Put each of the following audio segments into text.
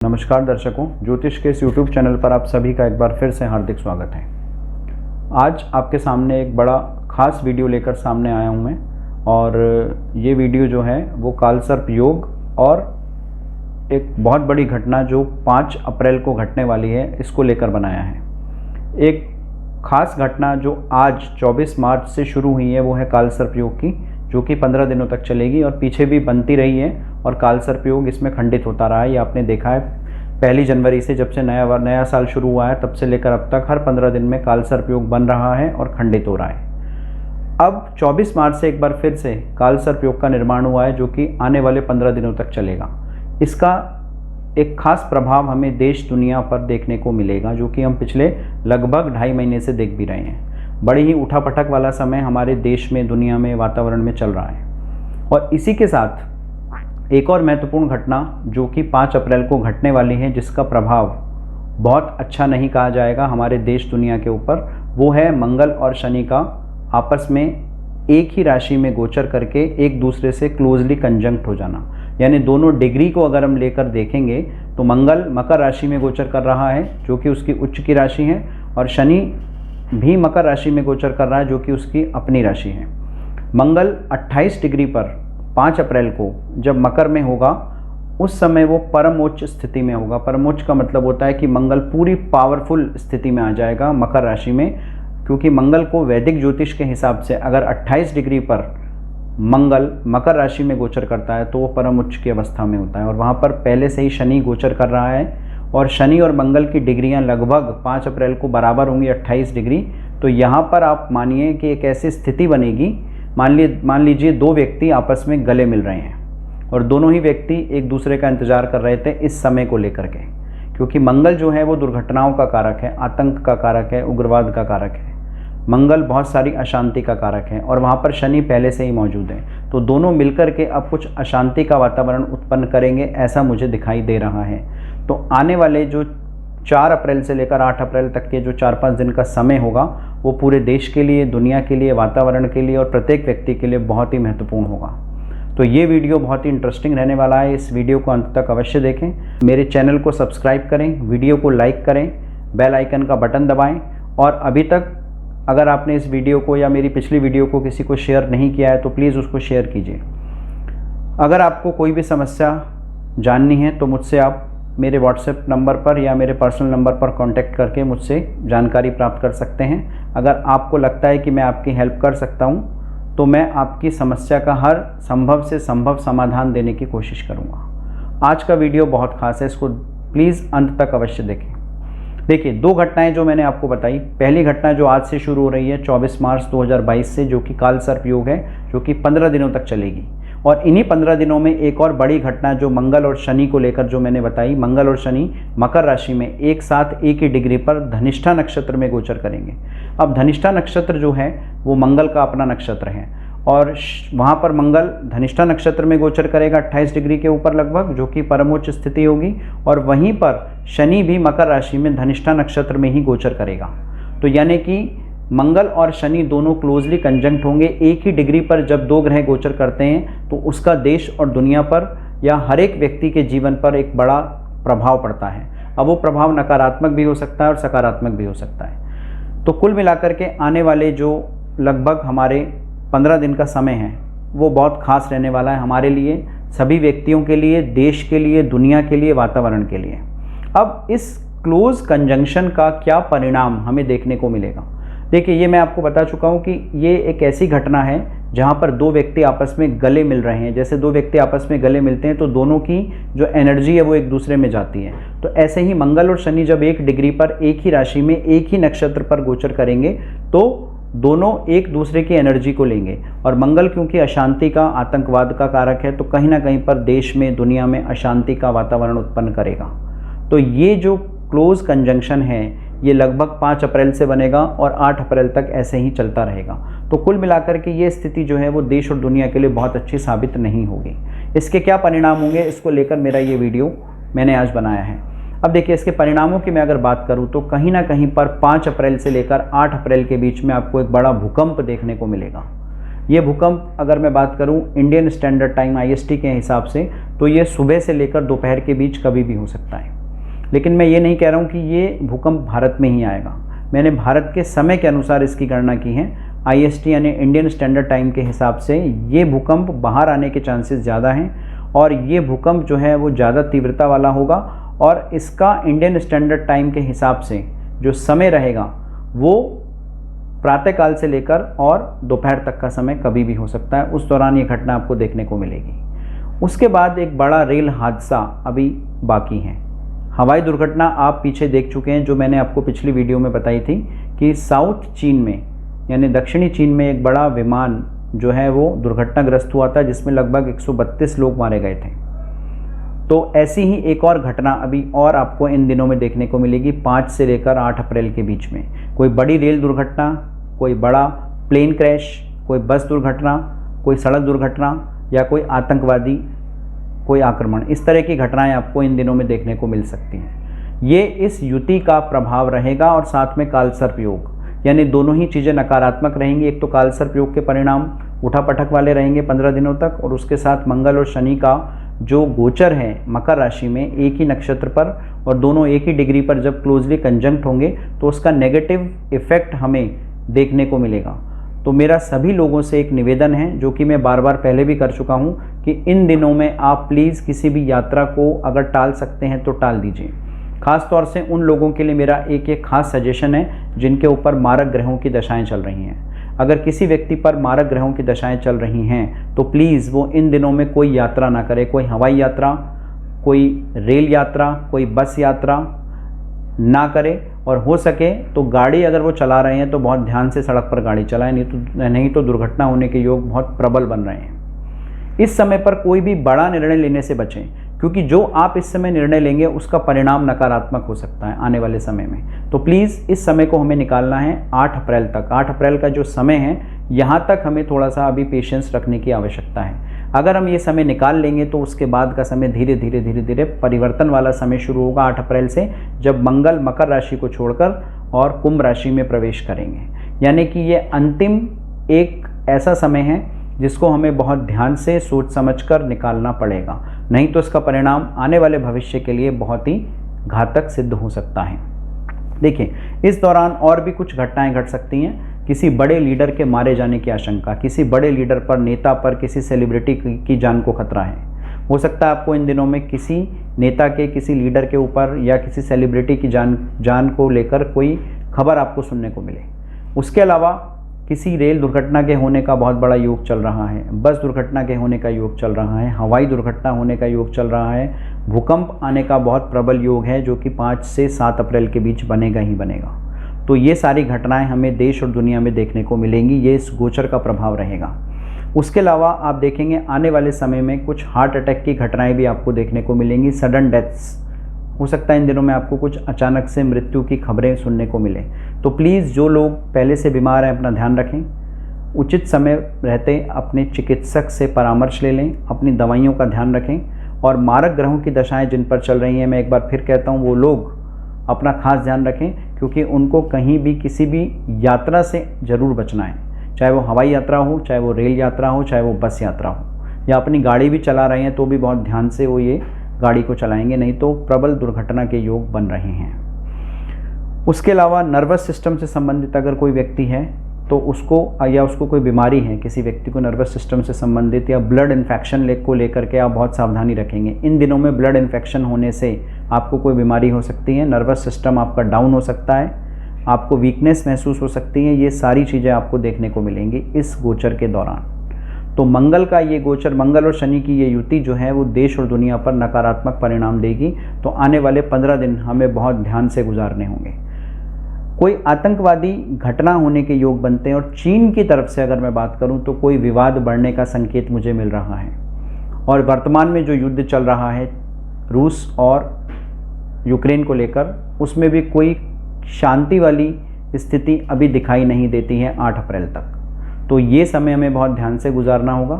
नमस्कार दर्शकों, ज्योतिष के इस YouTube चैनल पर आप सभी का एक बार फिर से हार्दिक स्वागत है। आज आपके सामने एक बड़ा खास वीडियो लेकर सामने आया हूं मैं, और ये वीडियो जो है वो कालसर्प योग और एक बहुत बड़ी घटना जो 5 अप्रैल को घटने वाली है इसको लेकर बनाया है। एक खास घटना जो आज 24 मार्च से शुरू हुई है वो है कालसर्प योग की, जो कि 15 दिनों तक चलेगी और पीछे भी बनती रही है और कालसर्प योग इसमें खंडित होता रहा है। ये आपने देखा है 1 जनवरी से, जब से नया साल शुरू हुआ है तब से लेकर अब तक हर 15 दिन में कालसर्प योग बन रहा है और खंडित हो रहा है। अब 24 मार्च से एक बार फिर से कालसर्प योग का निर्माण हुआ है, जो कि आने वाले 15 दिनों तक चलेगा। इसका एक खास प्रभाव हमें देश दुनिया पर देखने को मिलेगा, जो कि हम पिछले लगभग 2.5 महीने से देख भी रहे हैं। बड़ी ही उठापटक वाला समय हमारे देश में, दुनिया में, वातावरण में चल रहा है। और इसी के साथ एक और महत्वपूर्ण घटना जो कि 5 अप्रैल को घटने वाली है, जिसका प्रभाव बहुत अच्छा नहीं कहा जाएगा हमारे देश दुनिया के ऊपर, वो है मंगल और शनि का आपस में एक ही राशि में गोचर करके एक दूसरे से क्लोजली कंजंक्ट हो जाना। यानी दोनों डिग्री को अगर हम लेकर देखेंगे तो मंगल मकर राशि में गोचर कर रहा है, जो कि उसकी उच्च की राशि है, और शनि भी मकर राशि में गोचर कर रहा है, जो कि उसकी अपनी राशि है। मंगल 28 डिग्री पर 5 अप्रैल को जब मकर में होगा, उस समय वो परमोच्च स्थिति में होगा। परमोच्च का मतलब होता है कि मंगल पूरी पावरफुल स्थिति में आ जाएगा मकर राशि में, क्योंकि मंगल को वैदिक ज्योतिष के हिसाब से अगर 28 डिग्री पर मंगल मकर राशि में गोचर करता है तो वो परम उच्च की अवस्था में होता है। और वहाँ पर पहले से ही शनि गोचर कर रहा है, और शनि और मंगल की डिग्रियां लगभग 5 अप्रैल को बराबर होंगी, 28 डिग्री। तो यहाँ पर आप मानिए कि एक ऐसी स्थिति बनेगी, मान लीजिए 2 व्यक्ति आपस में गले मिल रहे हैं और दोनों ही व्यक्ति एक दूसरे का इंतजार कर रहे थे इस समय को लेकर के, क्योंकि मंगल जो है वो दुर्घटनाओं का कारक है, आतंक का कारक है, उग्रवाद का कारक है। मंगल बहुत सारी अशांति का कारक है, और वहाँ पर शनि पहले से ही मौजूद है। तो दोनों मिलकर के अब कुछ अशांति का वातावरण उत्पन्न करेंगे, ऐसा मुझे दिखाई दे रहा है। तो आने वाले जो 4 अप्रैल से लेकर 8 अप्रैल तक के जो 4-5 दिन का समय होगा, वो पूरे देश के लिए, दुनिया के लिए, वातावरण के लिए और प्रत्येक व्यक्ति के लिए बहुत ही महत्वपूर्ण होगा। तो ये वीडियो बहुत ही इंटरेस्टिंग रहने वाला है। इस वीडियो को अंत तक अवश्य देखें। मेरे चैनल को सब्सक्राइब करें, वीडियो को लाइक करें, बेल आइकन का बटन दबाएं, और अभी तक अगर आपने इस वीडियो को या मेरी पिछली वीडियो को किसी को शेयर नहीं किया है तो प्लीज़ उसको शेयर कीजिए। अगर आपको कोई भी समस्या जाननी है तो मुझसे आप मेरे व्हाट्सएप नंबर पर या मेरे पर्सनल नंबर पर कांटेक्ट करके मुझसे जानकारी प्राप्त कर सकते हैं। अगर आपको लगता है कि मैं आपकी हेल्प कर सकता हूं, तो मैं आपकी समस्या का हर संभव से संभव समाधान देने की कोशिश करूंगा। आज का वीडियो बहुत खास है, इसको प्लीज़ अंत तक अवश्य देखें। देखिए, 2 घटनाएं जो मैंने आपको बताई। पहली घटना जो आज से शुरू हो रही है 24 मार्च 2022 से, जो कि कालसर्प योग है, जो कि 15 दिनों तक चलेगी। और इन्हीं 15 दिनों में एक और बड़ी घटना जो मंगल और शनि को लेकर जो मैंने बताई, मंगल और शनि मकर राशि में एक साथ एक ही डिग्री पर धनिष्ठा नक्षत्र में गोचर करेंगे। अब धनिष्ठा नक्षत्र जो है वो मंगल का अपना नक्षत्र है, और वहाँ पर मंगल धनिष्ठा नक्षत्र में गोचर करेगा 28 डिग्री के ऊपर लगभग, जो कि परमोच्च स्थिति होगी। और वहीं पर शनि भी मकर राशि में धनिष्ठा नक्षत्र में ही गोचर करेगा। तो यानी कि मंगल और शनि दोनों क्लोजली कंजंक्ट होंगे। एक ही डिग्री पर जब 2 ग्रह गोचर करते हैं तो उसका देश और दुनिया पर या हर एक व्यक्ति के जीवन पर एक बड़ा प्रभाव पड़ता है। अब वो प्रभाव नकारात्मक भी हो सकता है और सकारात्मक भी हो सकता है। तो कुल मिलाकर के आने वाले जो लगभग हमारे 15 दिन का समय है वो बहुत खास रहने वाला है हमारे लिए, सभी व्यक्तियों के लिए, देश के लिए, दुनिया के लिए, वातावरण के लिए। अब इस क्लोज कंजंक्शन का क्या परिणाम हमें देखने को मिलेगा? देखिए, ये मैं आपको बता चुका हूँ कि ये एक ऐसी घटना है जहाँ पर 2 व्यक्ति आपस में गले मिल रहे हैं। जैसे 2 व्यक्ति आपस में गले मिलते हैं तो दोनों की जो एनर्जी है वो एक दूसरे में जाती है। तो ऐसे ही मंगल और शनि जब एक डिग्री पर एक ही राशि में एक ही नक्षत्र पर गोचर करेंगे तो दोनों एक दूसरे की एनर्जी को लेंगे। और मंगल क्योंकि अशांति का, आतंकवाद का कारक है, तो कहीं ना कहीं पर देश में, दुनिया में अशांति का वातावरण उत्पन्न करेगा। तो ये जो क्लोज कंजंक्शन है ये लगभग 5 अप्रैल से बनेगा और 8 अप्रैल तक ऐसे ही चलता रहेगा। तो कुल मिलाकर के ये स्थिति जो है वो देश और दुनिया के लिए बहुत अच्छी साबित नहीं होगी। इसके क्या परिणाम होंगे, इसको लेकर मेरा ये वीडियो मैंने आज बनाया है। अब देखिए, इसके परिणामों की मैं अगर बात करूं तो कहीं ना कहीं पर 5 अप्रैल से लेकर 8 अप्रैल के बीच में आपको एक बड़ा भूकंप देखने को मिलेगा। ये भूकंप अगर मैं बात करूं इंडियन स्टैंडर्ड टाइम IST के हिसाब से तो ये सुबह से लेकर दोपहर के बीच कभी भी हो सकता है। लेकिन मैं ये नहीं कह रहा हूं कि ये भूकंप भारत में ही आएगा। मैंने भारत के समय के अनुसार इसकी गणना की है। IST यानी इंडियन स्टैंडर्ड टाइम के हिसाब से ये भूकंप बाहर आने के चांसेस ज़्यादा हैं और ये भूकंप जो है वो ज़्यादा तीव्रता वाला होगा और इसका इंडियन स्टैंडर्ड टाइम के हिसाब से जो समय रहेगा वो प्रातःकाल से लेकर और दोपहर तक का समय कभी भी हो सकता है। उस दौरान ये घटना आपको देखने को मिलेगी। उसके बाद एक बड़ा रेल हादसा अभी बाकी है। हवाई दुर्घटना आप पीछे देख चुके हैं, जो मैंने आपको पिछली वीडियो में बताई थी कि साउथ चीन में यानी दक्षिणी चीन में एक बड़ा विमान जो है वो दुर्घटनाग्रस्त हुआ था जिसमें लगभग 132 लोग मारे गए थे। तो ऐसी ही एक और घटना अभी और आपको इन दिनों में देखने को मिलेगी 5 से लेकर 8 अप्रैल के बीच में। कोई बड़ी रेल दुर्घटना, कोई बड़ा प्लेन क्रैश, कोई बस दुर्घटना, कोई सड़क दुर्घटना या कोई आतंकवादी कोई आक्रमण, इस तरह की घटनाएं आपको इन दिनों में देखने को मिल सकती हैं। ये इस युति का प्रभाव रहेगा और साथ में कालसर्प योग, यानी दोनों ही चीज़ें नकारात्मक रहेंगी। एक तो कालसर्प योग के परिणाम उठापटक वाले रहेंगे 15 दिनों तक और उसके साथ मंगल और शनि का जो गोचर है मकर राशि में एक ही नक्षत्र पर और दोनों एक ही डिग्री पर जब क्लोजली कंजंक्ट होंगे तो उसका नेगेटिव इफेक्ट हमें देखने को मिलेगा। तो मेरा सभी लोगों से एक निवेदन है, जो कि मैं बार बार पहले भी कर चुका हूं, कि इन दिनों में आप प्लीज़ किसी भी यात्रा को अगर टाल सकते हैं तो टाल दीजिए। खास तौर से उन लोगों के लिए मेरा एक खास सजेशन है जिनके ऊपर मारक ग्रहों की दशाएं चल रही हैं। अगर किसी व्यक्ति पर मारक ग्रहों की दशाएं चल रही हैं तो प्लीज़ वो इन दिनों में कोई यात्रा ना करे, कोई हवाई यात्रा, कोई रेल यात्रा, कोई बस यात्रा ना करे और हो सके तो गाड़ी अगर वो चला रहे हैं तो बहुत ध्यान से सड़क पर गाड़ी चलाएं, नहीं तो दुर्घटना होने के योग बहुत प्रबल बन रहे हैं। इस समय पर कोई भी बड़ा निर्णय लेने से बचें, क्योंकि जो आप इस समय निर्णय लेंगे उसका परिणाम नकारात्मक हो सकता है आने वाले समय में। तो प्लीज़ इस समय को हमें निकालना है 8 अप्रैल तक। 8 अप्रैल का जो समय है यहाँ तक हमें थोड़ा सा अभी पेशेंस रखने की आवश्यकता है। अगर हम ये समय निकाल लेंगे तो उसके बाद का समय धीरे धीरे परिवर्तन वाला समय शुरू होगा 8 अप्रैल से, जब मंगल मकर राशि को छोड़कर और कुंभ राशि में प्रवेश करेंगे। यानी कि ये अंतिम एक ऐसा समय है जिसको हमें बहुत ध्यान से सोच समझकर निकालना पड़ेगा, नहीं तो इसका परिणाम आने वाले भविष्य के लिए बहुत ही घातक सिद्ध हो सकता है। देखिए, इस दौरान और भी कुछ घटनाएं घट सकती हैं। किसी बड़े लीडर के मारे जाने की आशंका, किसी बड़े लीडर पर, नेता पर, किसी सेलिब्रिटी की जान को खतरा है। हो सकता है आपको इन दिनों में किसी नेता के, किसी लीडर के ऊपर या किसी सेलिब्रिटी की जान को लेकर कोई खबर आपको सुनने को मिले। उसके अलावा किसी रेल दुर्घटना के होने का बहुत बड़ा योग चल रहा है, बस दुर्घटना के होने का योग चल रहा है, हवाई दुर्घटना होने का योग चल रहा है, भूकंप आने का बहुत प्रबल योग है जो कि 5 से 7 अप्रैल के बीच बनेगा ही बनेगा। तो ये सारी घटनाएं हमें देश और दुनिया में देखने को मिलेंगी। ये इस गोचर का प्रभाव रहेगा। उसके अलावा आप देखेंगे आने वाले समय में कुछ हार्ट अटैक की घटनाएं भी आपको देखने को मिलेंगी, सडन डेथ्स। हो सकता है इन दिनों में आपको कुछ अचानक से मृत्यु की खबरें सुनने को मिले। तो प्लीज़ जो लोग पहले से बीमार हैं अपना ध्यान रखें, उचित समय रहते अपने चिकित्सक से परामर्श ले लें, अपनी दवाइयों का ध्यान रखें और मारक ग्रहों की दशाएं जिन पर चल रही हैं, मैं एक बार फिर कहता हूं, वो लोग अपना खास ध्यान रखें, क्योंकि उनको कहीं भी किसी भी यात्रा से ज़रूर बचना है। चाहे वो हवाई यात्रा हो, चाहे वो रेल यात्रा हो, चाहे वो बस यात्रा हो, या अपनी गाड़ी भी चला रहे हैं तो भी बहुत ध्यान से वो ये गाड़ी को चलाएंगे, नहीं तो प्रबल दुर्घटना के योग बन रहे हैं। उसके अलावा नर्वस सिस्टम से संबंधित अगर कोई व्यक्ति है तो उसको कोई बीमारी है, किसी व्यक्ति को नर्वस सिस्टम से संबंधित या ब्लड इन्फेक्शन को लेकर के आप बहुत सावधानी रखेंगे। इन दिनों में ब्लड इन्फेक्शन होने से आपको कोई बीमारी हो सकती है, नर्वस सिस्टम आपका डाउन हो सकता है, आपको वीकनेस महसूस हो सकती है। ये सारी चीज़ें आपको देखने को मिलेंगी इस गोचर के दौरान। तो मंगल का ये गोचर, मंगल और शनि की ये युति जो है वो देश और दुनिया पर नकारात्मक परिणाम देगी। तो आने वाले 15 दिन हमें बहुत ध्यान से गुजारने होंगे। कोई आतंकवादी घटना होने के योग बनते हैं और चीन की तरफ से अगर मैं बात करूं तो कोई विवाद बढ़ने का संकेत मुझे मिल रहा है। और वर्तमान में जो युद्ध चल रहा है रूस और यूक्रेन को लेकर, उसमें भी कोई शांति वाली स्थिति अभी दिखाई नहीं देती है 8 अप्रैल तक। तो ये समय हमें बहुत ध्यान से गुजारना होगा।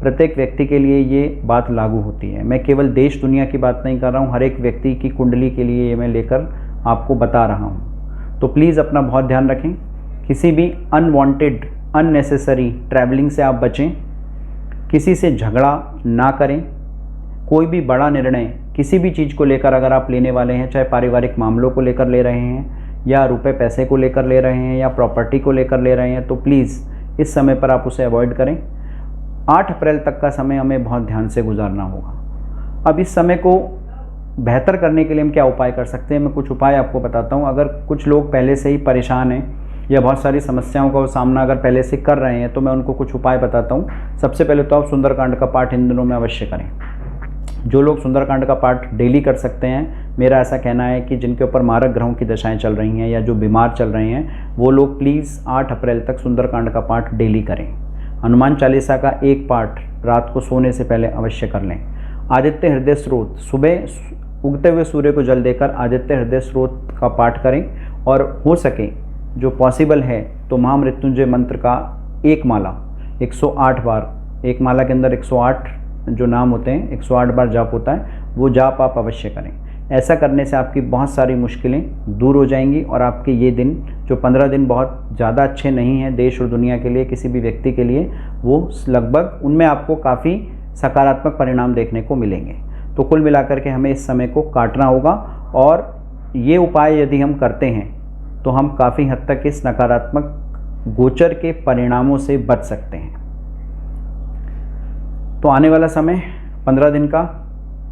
प्रत्येक व्यक्ति के लिए ये बात लागू होती है। मैं केवल देश दुनिया की बात नहीं कर रहा हूँ, हर एक व्यक्ति की कुंडली के लिए ये मैं लेकर आपको बता रहा हूँ। तो प्लीज़ अपना बहुत ध्यान रखें। किसी भी अनवांटेड अननेसेसरी ट्रैवलिंग से आप बचें, किसी से झगड़ा ना करें। कोई भी बड़ा निर्णय किसी भी चीज़ को लेकर अगर आप लेने वाले हैं, चाहे पारिवारिक मामलों को लेकर ले रहे हैं या रुपए पैसे को लेकर ले रहे हैं या प्रॉपर्टी को लेकर ले रहे हैं, तो प्लीज़ इस समय पर आप उसे अवॉइड करें। 8 अप्रैल तक का समय हमें बहुत ध्यान से गुजारना होगा। अब इस समय को बेहतर करने के लिए हम क्या उपाय कर सकते हैं, मैं कुछ उपाय आपको बताता हूँ। अगर कुछ लोग पहले से ही परेशान हैं या बहुत सारी समस्याओं का सामना अगर पहले से कर रहे हैं, तो मैं उनको कुछ उपाय बताता हूँ। सबसे पहले तो आप सुंदरकांड का पाठ इन दिनों में अवश्य करें। जो लोग सुंदरकांड का पाठ डेली कर सकते हैं, मेरा ऐसा कहना है कि जिनके ऊपर मारक ग्रहों की दशाएं चल रही हैं या जो बीमार चल रहे हैं, वो लोग प्लीज़ 8 अप्रैल तक सुंदरकांड का पाठ डेली करें। हनुमान चालीसा का एक पाठ रात को सोने से पहले अवश्य कर लें। आदित्य हृदय स्रोत, सुबह उगते हुए सूर्य को जल देकर आदित्य हृदय स्रोत का पाठ करें, और हो सके जो पॉसिबल है तो महामृत्युंजय मंत्र का एक माला 108 बार, एक माला के अंदर 108 जो नाम होते हैं, 108 बार जाप होता है, वो जाप आप अवश्य करें। ऐसा करने से आपकी बहुत सारी मुश्किलें दूर हो जाएंगी और आपके ये दिन जो 15 दिन बहुत ज़्यादा अच्छे नहीं हैं देश और दुनिया के लिए, किसी भी व्यक्ति के लिए, वो लगभग उनमें आपको काफ़ी सकारात्मक परिणाम देखने को मिलेंगे। तो कुल मिलाकर के हमें इस समय को काटना होगा, और ये उपाय यदि हम करते हैं तो हम काफ़ी हद तक इस नकारात्मक गोचर के परिणामों से बच सकते हैं। तो आने वाला समय 15 दिन का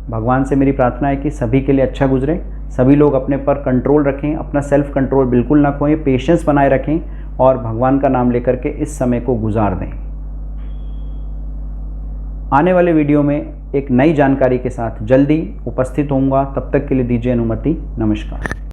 भगवान से मेरी प्रार्थना है कि सभी के लिए अच्छा गुजरे, सभी लोग अपने पर कंट्रोल रखें, अपना सेल्फ कंट्रोल बिल्कुल ना खोएं, पेशेंस बनाए रखें और भगवान का नाम लेकर के इस समय को गुजार दें। आने वाले वीडियो में एक नई जानकारी के साथ जल्दी उपस्थित होऊंगा, तब तक के लिए दीजिए अनुमति। नमस्कार।